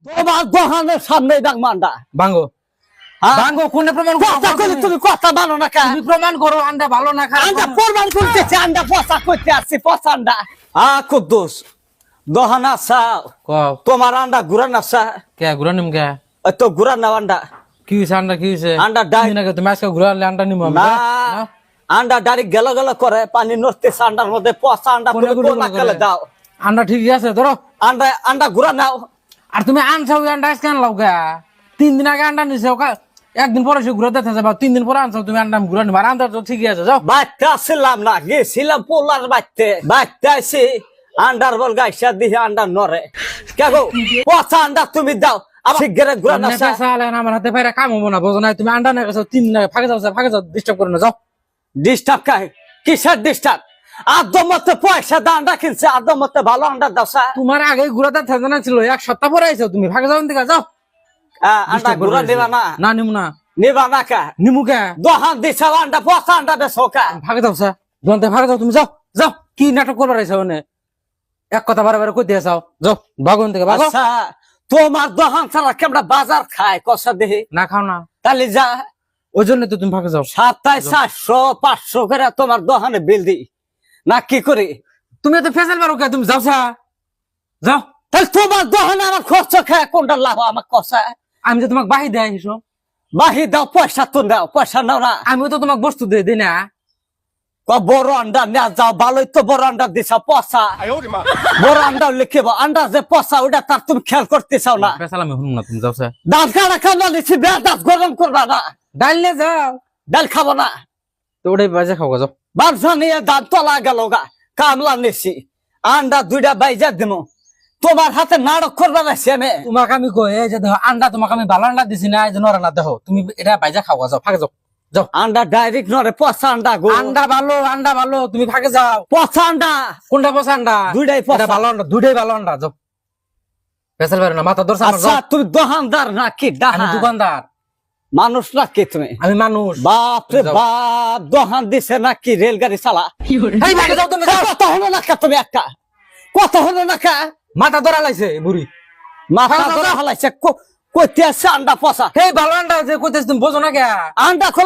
তোমার দোকানের সামনে ডাকমান্ডা ভাঙ্গো ভাঙ্গো কোনে প্রমাণ কথা কইলে তুমি কথা মানো না কা তুমি প্রমাণ করো আন্ডা ভালো না খারাপ আন্ডা প্রমাণ করতেছে আন্ডা পচা করতে আসছি পচা আন্ডা কুদ্দুস দোহান আসা কও তোমার আন্ডা গুরান আসা কে ঘুরানিম কে তো গুরান না আন্ডা কি হইছে আন্ডা কি হইছে আন্ডা ডাই তুমি নাকি তুমি আজকে ঘুরালে আন্ডা নিমু আমি না না? আন্ডা ডাইরেক্ট গেল গেল করে পানি নড়তেছে আন্ডার মধ্যে পচা আন্ডা কোনে পুরো গুলো নাকালে করে? দাও আন্ডা ঠিকই আছে ধরো আন্ডা আন্ডা গুরান নাও আর তুমি আনছো ওই আন্ডা আজকে আনলাও কে 3 দিন আগে আন্ডা নিছো একদিন পরে সে ঘুরে দেখতে যাবা 3 দিন পরে আনছো তুমি আন্ডা ঘুরে নিবা আন্ডা তো ঠিকই আছে যাও বাচ্চা আসলাম না গেছিলাম পোলার বাচ্চা বাচ্চা আইসি আন্ডার বল গাইসা দিয়ে আন্ডা নরে কে গো পচা আন্ডা তুমি দাও আবার শিগগির গুরান আপনি আসা পয়সা আলেন আমার হাতে পায়রা কাম হবো না বোঝো না তুমি আন্ডা নিয়ে গেছো 3 দিন আগে ফাঁকে যাও ডিস্টার্ব করো না যাও ডিস্টার্ব কাহে কিসের ডিস্টার্ব আদমতে পয়সা দা আন্ডা কিনছে আদমতে ভালো আন্ডা দাওসা তোমার আগে ঘুরাতে থাকা ছিল এক সপ্তাহ পরে আইছো তুমি ফাঁকে যাও দিকে যাও আন্ডা গুরান দিবা না না নিমু না নিবা না কা নিমু কে দোহান দিছা আন্ডা পচা আন্ডা বেছো কা ফাঁকে যাও স্যার দোকানতে ফাঁকে যাও তুমি যাও যাও কি নাটক করবার আইছো মানে এক কথা বারে বারে কই দিয়ে যাও যাও ভাগন থেকে ভাগো আচ্ছা তোমার দোহান ছাড়া কেমন বাজার খায় কষা দেহি না খাও না তাহলে যা ওই জন্য তো তুমি ফাঁকে যাও 2700-500 করে তোমার দোকানে বিল দি না কি করি তুমি তো ফেসাল পারো কে তুমি যাও স্যার যাও তাহলে তোমার দোকানে আমার খরচ খায় কোনটা লাভ আমার কষা আমি তো তোমাকে বাহি দেয় হিসব বাহি দাও পয়সা তো দাও পয়সা নাও না আমিও তো তোমাকে বস্তু দিই না বড় আন্ডা নেওয়া যাও ভালোই তো বড় আন্ডা দিছা পচা বড় আন্ডা লিখিব আন্ডা যে পচা ওটা তার তুমি খেয়াল করতে চাও না ফেসাল আমি শুনুন না তুমি যাও স্যার দাঁত কাটা খাওয়া নিচ্ছি দাঁত গরম করবা না ডাল নিয়ে যাও ডাল খাবো না তো ওটাই বাজে খাও যাও বারসা নিয়ে দাঁত তলা গেল গা কামলা নিছি আন্ডা 2টা বাইজা দিব তোমার হাতে নাটক করবা না আমি তোমাকে আমি কই এই যে দেখো আন্ডা তোমাকে আমি ভালো আন্ডা দিছি না এই যে নরা না দেখো তুমি এটা বাইজা খাও যাও ফাঁকে যাও যাও আন্ডা ডাইরেক্ট নরে পচা আন্ডা গো আন্ডা ভালো তুমি ফাঁকে যাও পচা আন্ডা কোনটা পচা আন্ডা দুইটাই পচা। এটা ভালো আন্ডা দুইটাই ভালো আন্ডা যাও ফেসাল পারো না মাথা ধরছে আমার আচ্ছা যাও তুমি দোকানদার নাকি আমি ডাহা দোকানদার মানুষ নাকি তুমি আমি মানুষ বাপ রে যাও। বাপ দোকান দিছে নাকি রেলগাড়ি চালা এই ফাঁকে যাও তুমি যাও কথা হলো না কা তুমি একটা কথা হলো না কা মাথা ধরা লাইছে বুড়ি মাথা যাও, ধরা যাও। হলাইছে কইতে আছে আন্ডা পচা এই ভালো আন্ডা যে কইতেছ তুমি বোঝো না কে আন্ডা খোলা